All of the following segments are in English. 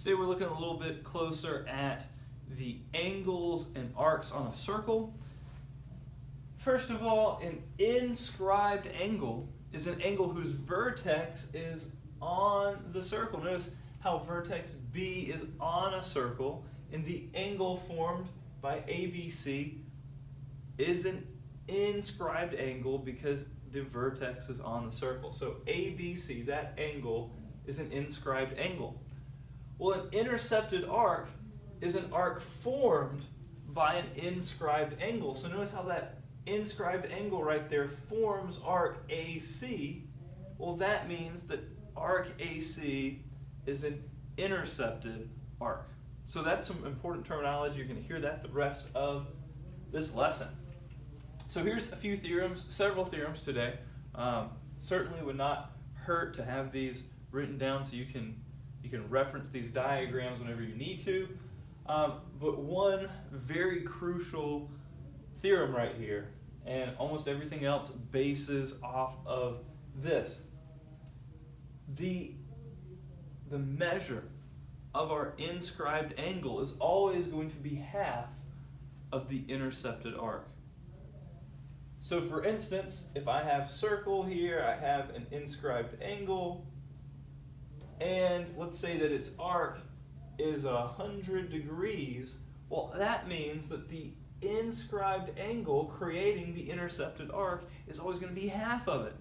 Today we're looking a little bit closer at the angles and arcs on a circle. First of all, an inscribed angle is an angle whose vertex is on the circle. Notice how vertex B is on a circle, and the angle formed by ABC is an inscribed angle because the vertex is on the circle. So ABC, that angle, is an inscribed angle. Well, an intercepted arc is an arc formed by an inscribed angle. So notice how that inscribed angle right there forms arc AC. Well, that means that arc AC is an intercepted arc. So that's some important terminology. You're going to hear that the rest of this lesson. So here's a few theorems, several theorems today. Certainly would not hurt to have these written down so you can reference these diagrams whenever you need to. But one very crucial theorem right here, and almost everything else bases off of this. The measure of our inscribed angle is always going to be half of the intercepted arc. So for instance, if I have circle here, I have an inscribed angle, and let's say that its arc is 100 degrees, well, that means that the inscribed angle creating the intercepted arc is always going to be half of it.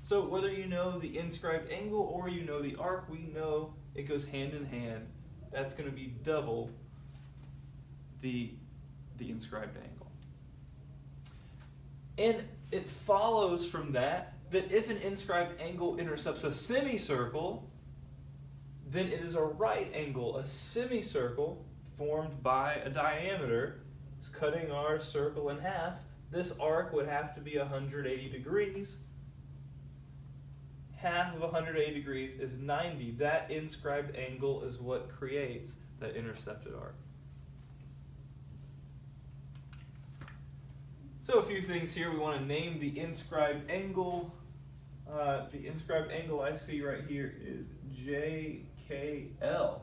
So whether you know the inscribed angle or you know the arc, we know it goes hand in hand. That's going to be double the inscribed angle. And it follows from that if an inscribed angle intercepts a semicircle, then it is a right angle. A semicircle formed by a diameter is cutting our circle in half. This arc would have to be 180 degrees. Half of 180 degrees is 90. That inscribed angle is what creates that intercepted arc. So a few things here. We want to name the inscribed angle. The inscribed angle I see right here is JKL.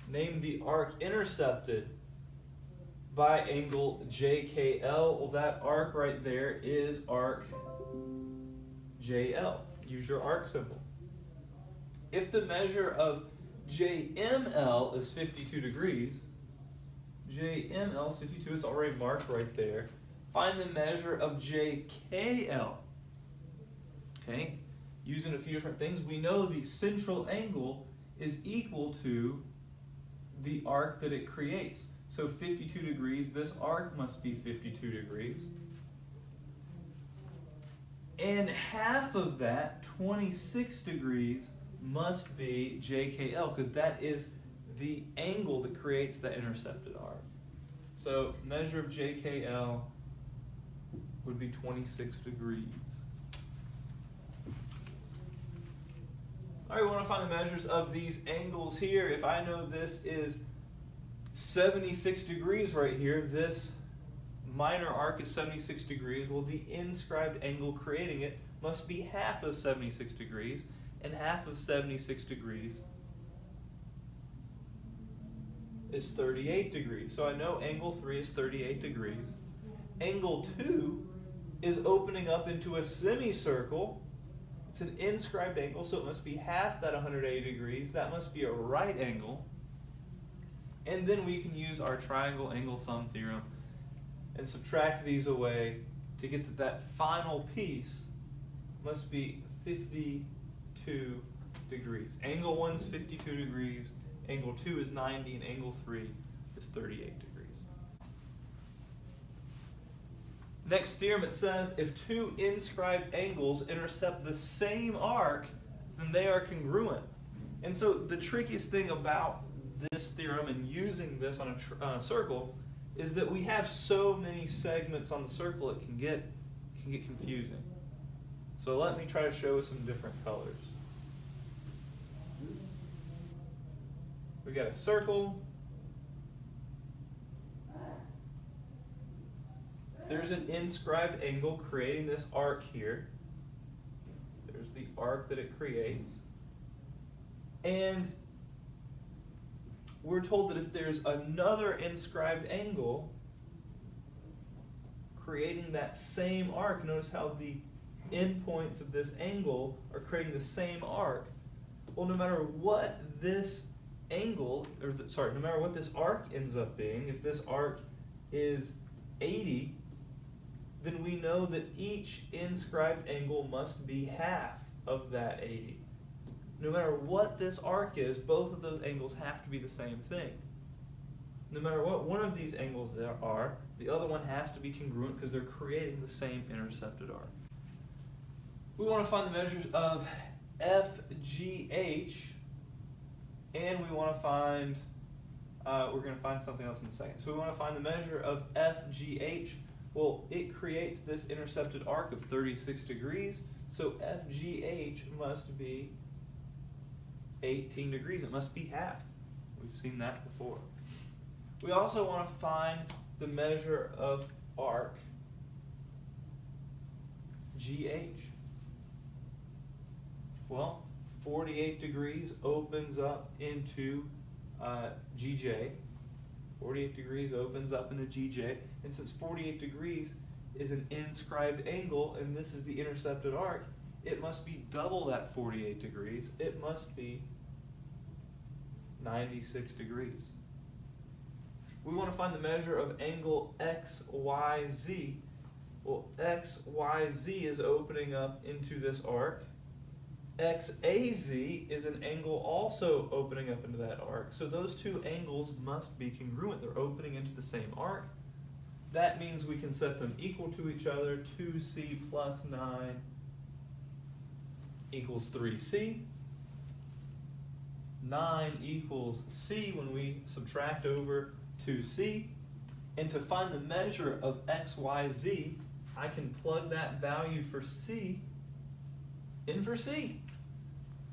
Name the arc intercepted by angle JKL. Well, that arc right there is arc JL. Use your arc symbol. If the measure of JML is 52 degrees, JML is 52, it's already marked right there. Find the measure of JKL. Okay, using a few different things, we know the central angle is equal to the arc that it creates. So 52 degrees, this arc must be 52 degrees. And half of that, 26 degrees, must be JKL, because that is the angle that creates the intercepted arc. So measure of JKL would be 26 degrees. All right, we want to find the measures of these angles here. If I know this is 76 degrees right here, this minor arc is 76 degrees, well, the inscribed angle creating it must be half of 76 degrees, and half of 76 degrees is 38 degrees. So I know angle 3 is 38 degrees. Angle 2 is opening up into a semicircle. It's an inscribed angle, so it must be half that 180 degrees. That must be a right angle. And then we can use our triangle angle sum theorem and subtract these away to get that final piece must be 52 degrees. Angle 1 is 52 degrees, angle 2 is 90, and angle 3 is 38 degrees. Next theorem, it says if two inscribed angles intercept the same arc, then they are congruent. And so the trickiest thing about this theorem and using this on a circle is that we have so many segments on the circle it can get confusing. So let me try to show some different colors. We got a circle. There's an inscribed angle creating this arc here. There's the arc that it creates. And we're told that if there's another inscribed angle creating that same arc, notice how the endpoints of this angle are creating the same arc. Well, no matter what this angle, no matter what this arc ends up being, if this arc is 80, then we know that each inscribed angle must be half of that 80. No matter what this arc is, both of those angles have to be the same thing. No matter what one of these angles there are, the other one has to be congruent because they're creating the same intercepted arc. We want to find the measures of FGH, and we want to find, we're going to find something else in a second. So we want to find the measure of FGH. Well, it creates this intercepted arc of 36 degrees, so FGH must be 18 degrees. It must be half. We've seen that before. We also want to find the measure of arc GH. Well, 48 degrees opens up into GJ. 48 degrees opens up into GJ, and since 48 degrees is an inscribed angle, and this is the intercepted arc, it must be double that 48 degrees. It must be 96 degrees. We want to find the measure of angle XYZ. Well, XYZ is opening up into this arc. XAZ is an angle also opening up into that arc. So those two angles must be congruent. They're opening into the same arc. That means we can set them equal to each other. 2C plus 9 equals 3C. 9 equals C when we subtract over 2C. And to find the measure of XYZ, I can plug that value for C in for C.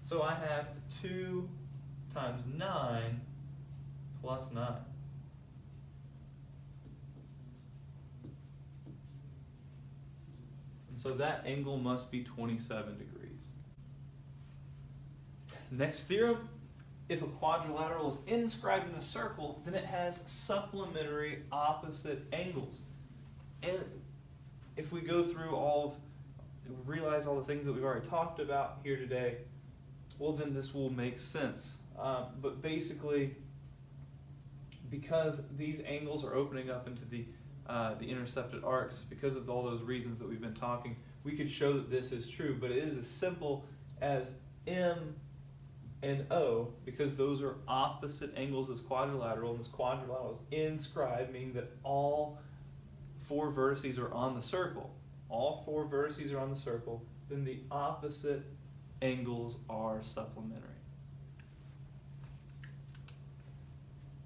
So I have 2 times 9 plus 9. And so that angle must be 27 degrees. Next theorem, if a quadrilateral is inscribed in a circle, then it has supplementary opposite angles. And if we go through realize all the things that we've already talked about here today, well, then this will make sense. But basically, because these angles are opening up into the intercepted arcs, because of all those reasons that we've been talking, we could show that this is true. But it is as simple as M and O, because those are opposite angles of this quadrilateral, and this quadrilateral is inscribed, meaning that all 4 vertices are on the circle. All 4 vertices are on the circle, then the opposite angles are supplementary.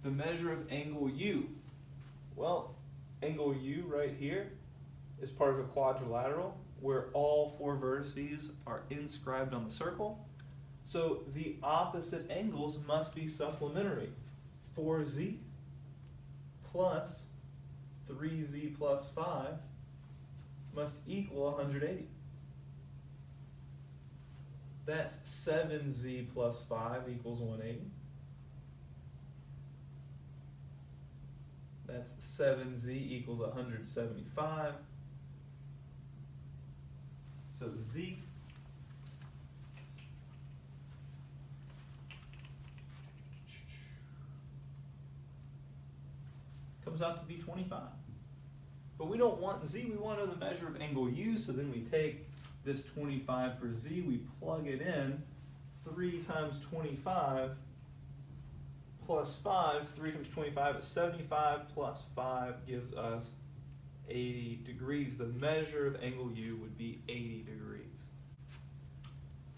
The measure of angle U. Well, angle U right here is part of a quadrilateral where all 4 vertices are inscribed on the circle. So the opposite angles must be supplementary. 4Z plus 3Z plus 5 must equal 180. That's 7Z plus 5 equals 180. That's 7Z equals 175. So Z comes out to be 25. But we don't want Z, we want to know the measure of angle U, so then we take this 25 for Z, we plug it in. 3 times 25 plus 5, 3 times 25 is 75, plus 5 gives us 80 degrees. The measure of angle U would be 80 degrees.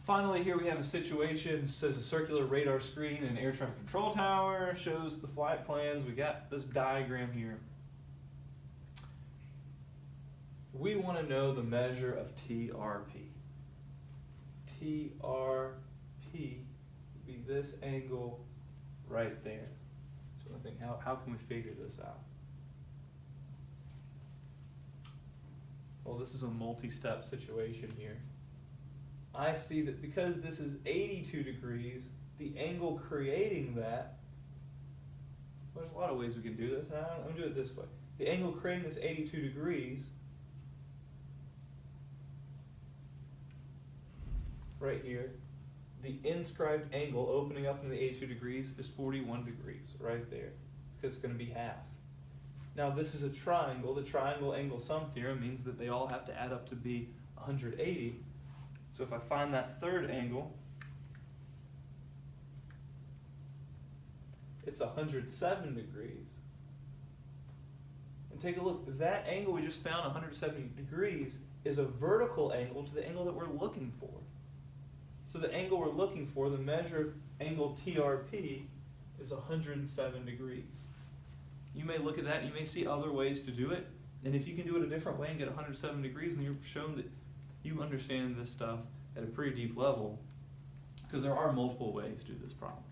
Finally, here we have a situation. It says a circular radar screen and air traffic control tower, shows the flight plans. We got this diagram here. We want to know the measure of TRP. TRP would be this angle right there. So I think, how can we figure this out? Well, this is a multi-step situation here. I see that because this is 82 degrees, the angle creating that, there's a lot of ways we can do this. Now, I'm going to do it this way. The angle creating this 82 degrees, right here, the inscribed angle opening up in the 82 degrees is 41 degrees, right there, because it's going to be half. Now this is a triangle. The triangle angle sum theorem means that they all have to add up to be 180. So if I find that third angle, it's 107 degrees. And take a look, that angle we just found, 170 degrees, is a vertical angle to the angle that we're looking for. So the angle we're looking for, the measure of angle TRP, is 107 degrees. You may look at that, you may see other ways to do it, and if you can do it a different way and get 107 degrees, then you've shown that you understand this stuff at a pretty deep level, because there are multiple ways to do this problem.